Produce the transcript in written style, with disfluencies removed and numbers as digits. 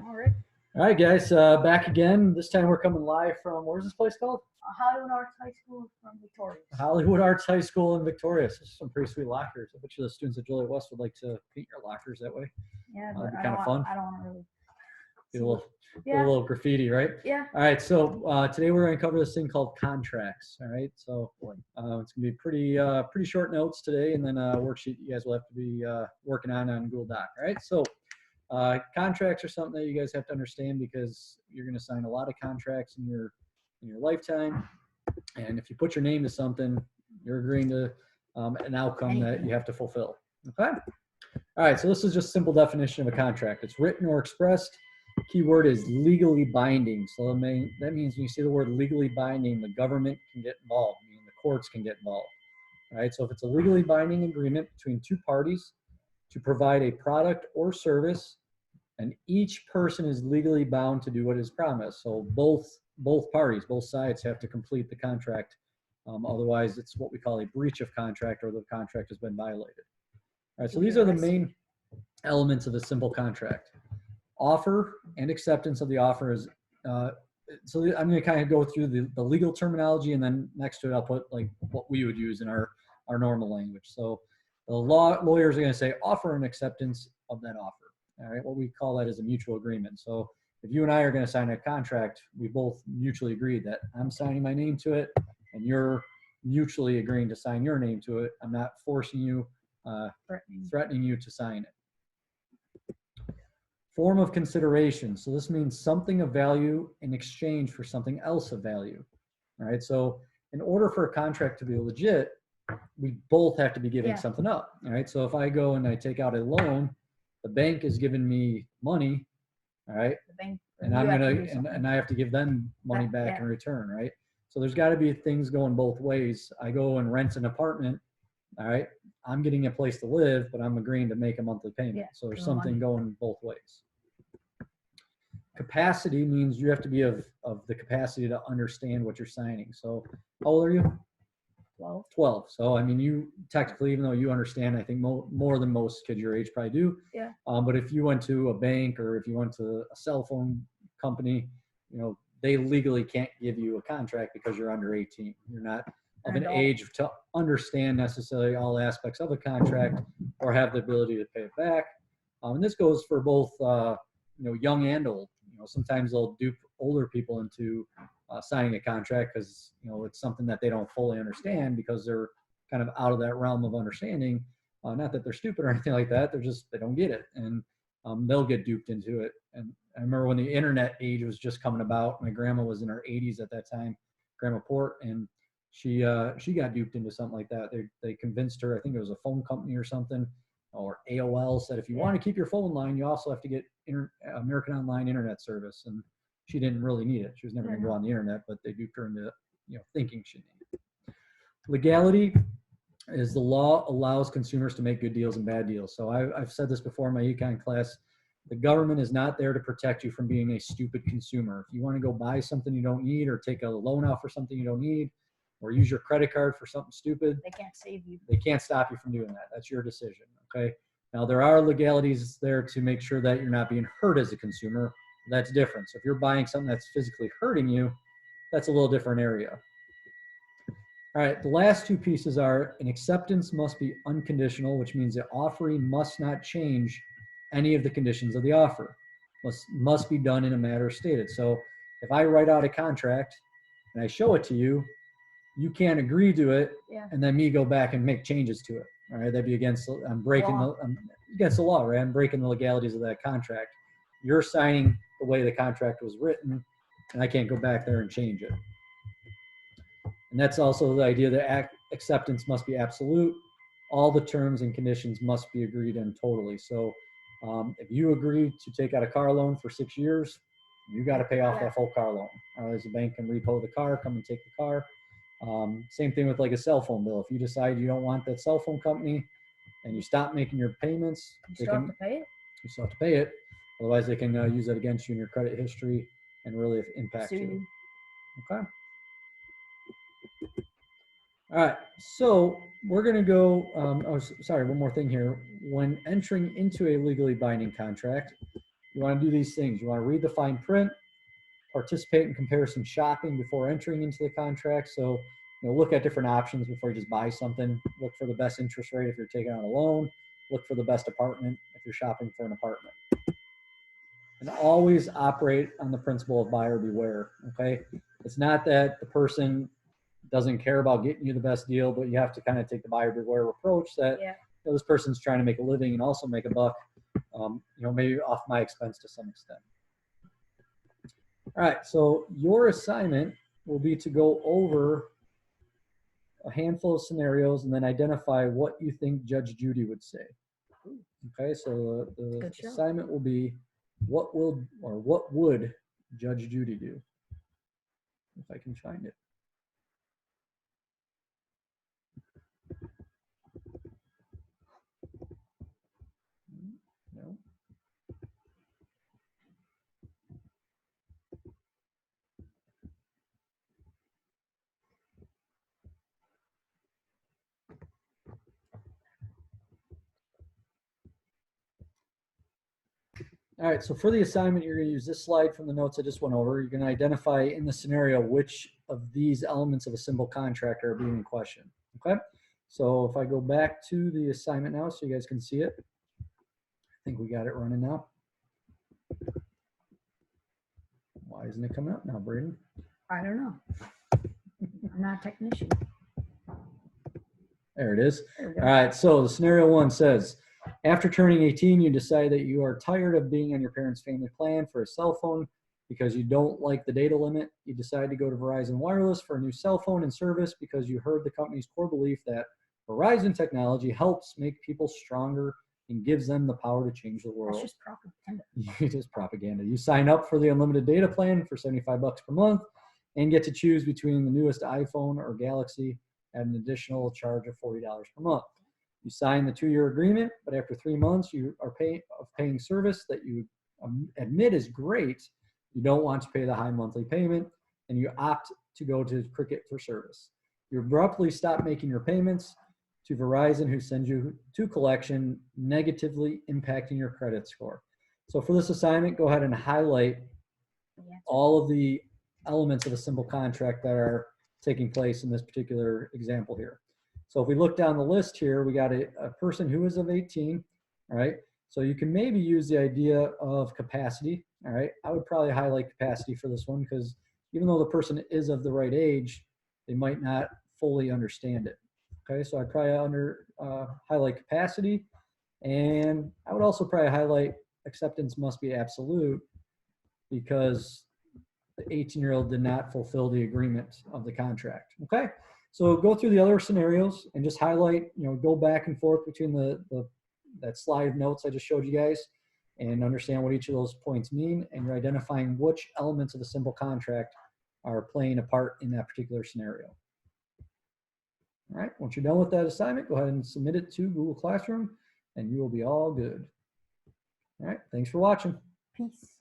All right. All right, guys, back again. This time we're coming live from, where's this place called? Hollywood Arts High School from Victoria. Hollywood Arts High School in Victoria. So some pretty sweet lockers. I bet you the students at Joliet West would like to paint your lockers that way. Yeah, That'd but be I kind don't of fun. I don't want to really. Do a little, do a Yeah. little graffiti, right? Yeah. All right, so today we're going to cover this thing called contracts. All right, so it's going to be pretty short notes today, and then a worksheet you guys will have to be working on Google Doc. All right, so contracts are something that you guys have to understand because you're going to sign a lot of contracts in your lifetime, and if you put your name to something, you're agreeing to an outcome that you have to fulfill. Okay. All right, so this is just simple definition of a contract. It's written or expressed. Key word is legally binding. So that means when you see the word legally binding, the government can get involved, meaning the courts can get involved. All right, so if it's a legally binding agreement between two parties to provide a product or service, and each person is legally bound to do what is promised. So both parties, both sides have to complete the contract. Otherwise, it's what we call a breach of contract, or the contract has been violated. All right, so these are the main elements of a simple contract. Offer and acceptance of the offer is, so I'm going to kind of go through the legal terminology, and then next to it I'll put like what we would use in our normal language. So the lawyers are going to say offer and acceptance of that offer. All right, what we call that is a mutual agreement. So if you and I are going to sign a contract, we both mutually agreed that I'm signing my name to it, and you're mutually agreeing to sign your name to it. I'm not forcing you, threatening you to sign it. Form of consideration. So this means something of value in exchange for something else of value. All right. So in order for a contract to be legit, we both have to be giving something up. All right. So if I go and I take out a loan, the bank is giving me money. All right. And I'm and I have to give them money back in return. Right. So there's got to be things going both ways. I go and rent an apartment. All right. I'm getting a place to live, but I'm agreeing to make a monthly payment. So there's something going both ways. Capacity means you have to be of the capacity to understand what you're signing. So how old are you? 12. 12. So, I mean, you technically, even though you understand, I think more than most kids your age probably do. Yeah. But if you went to a bank or if you went to a cell phone company, they legally can't give you a contract because you're under 18. You're not of an age to understand necessarily all aspects of a contract or have the ability to pay it back. And this goes for both, young and old. Sometimes they'll dupe older people into signing a contract because it's something that they don't fully understand because they're kind of out of that realm of understanding. Not that they're stupid or anything like that. They don't get it, and they'll get duped into it. And I remember when the internet age was just coming about. My grandma was in her 80s at that time, Grandma Port, and she got duped into something like that. They convinced her, I think it was a phone company or something, or AOL, said if you want to keep your phone line, you also have to get American Online Internet Service. And she didn't really need it. She was never going to go on the internet, but they duped her into thinking she needed it. Legality is the law allows consumers to make good deals and bad deals. So I've said this before in my econ class. The government is not there to protect you from being a stupid consumer. If you want to go buy something you don't need, or take a loan out for something you don't need, or use your credit card for something stupid, they can't save you. They can't stop you from doing that. That's your decision. Okay. Now there are legalities there to make sure that you're not being hurt as a consumer. That's different. So if you're buying something that's physically hurting you, that's a little different area. All right, the last two pieces are an acceptance must be unconditional, which means the offeree must not change any of the conditions of the offer. Must be done in a manner stated. So if I write out a contract and I show it to you, you can't agree to it and then me go back and make changes to it. All right, that'd be against, I'm against the law, right? I'm breaking the legalities of that contract. You're signing the way the contract was written, and I can't go back there and change it. And that's also the idea that acceptance must be absolute. All the terms and conditions must be agreed in totally. So if you agree to take out a car loan for 6 years, you got to pay off that full car loan. Otherwise, the bank can repo the car, come and take the car. Same thing with like a cell phone bill. If you decide you don't want that cell phone company and you stop making your payments, you still have to pay it. You still have to pay it. Otherwise, they can use that against you in your credit history and really impact you. Okay. All right. So we're going to go. One more thing here. When entering into a legally binding contract, you want to do these things. You want to read the fine print, participate in comparison shopping before entering into the contract. So, look at different options before you just buy something. Look for the best interest rate if you're taking out a loan. Look for the best apartment if you're shopping for an apartment. And always operate on the principle of buyer beware, okay? It's not that the person doesn't care about getting you the best deal, but you have to kind of take the buyer beware approach that this person's trying to make a living and also make a buck, maybe off my expense to some extent. All right, so your assignment will be to go over a handful of scenarios and then identify what you think Judge Judy would say. Okay, so the assignment will be what would Judge Judy do? If I can find it. No. All right, so for the assignment, you're going to use this slide from the notes I just went over. You're going to identify in the scenario which of these elements of a simple contract are being in question. Okay, so if I go back to the assignment now so you guys can see it. I think we got it running now. Why isn't it coming up now, Braden? I don't know. I'm not a technician. There it is. There we go. All right, so the scenario 1 says, after turning 18, you decide that you are tired of being on your parents' family plan for a cell phone because you don't like the data limit. You decide to go to Verizon Wireless for a new cell phone and service because you heard the company's core belief that Verizon technology helps make people stronger and gives them the power to change the world. That's just propaganda. It is propaganda. You sign up for the unlimited data plan for $75 per month and get to choose between the newest iPhone or Galaxy at an additional charge of $40 per month. You sign the 2-year agreement, but after 3 months you are paying service that you admit is great. You don't want to pay the high monthly payment, and you opt to go to Cricket for service. You abruptly stop making your payments to Verizon, who sends you to collection, negatively impacting your credit score. So for this assignment, go ahead and highlight all of the elements of a simple contract that are taking place in this particular example here. So if we look down the list here, we got a person who is of 18, all right? So you can maybe use the idea of capacity, all right? I would probably highlight capacity for this one because even though the person is of the right age, they might not fully understand it, okay? So I'd probably highlight capacity, and I would also probably highlight acceptance must be absolute because the 18-year-old did not fulfill the agreement of the contract, okay? So go through the other scenarios and just highlight, go back and forth between that slide of notes I just showed you guys and understand what each of those points mean, and you're identifying which elements of a simple contract are playing a part in that particular scenario. All right, once you're done with that assignment, go ahead and submit it to Google Classroom and you will be all good. All right, thanks for watching. Peace.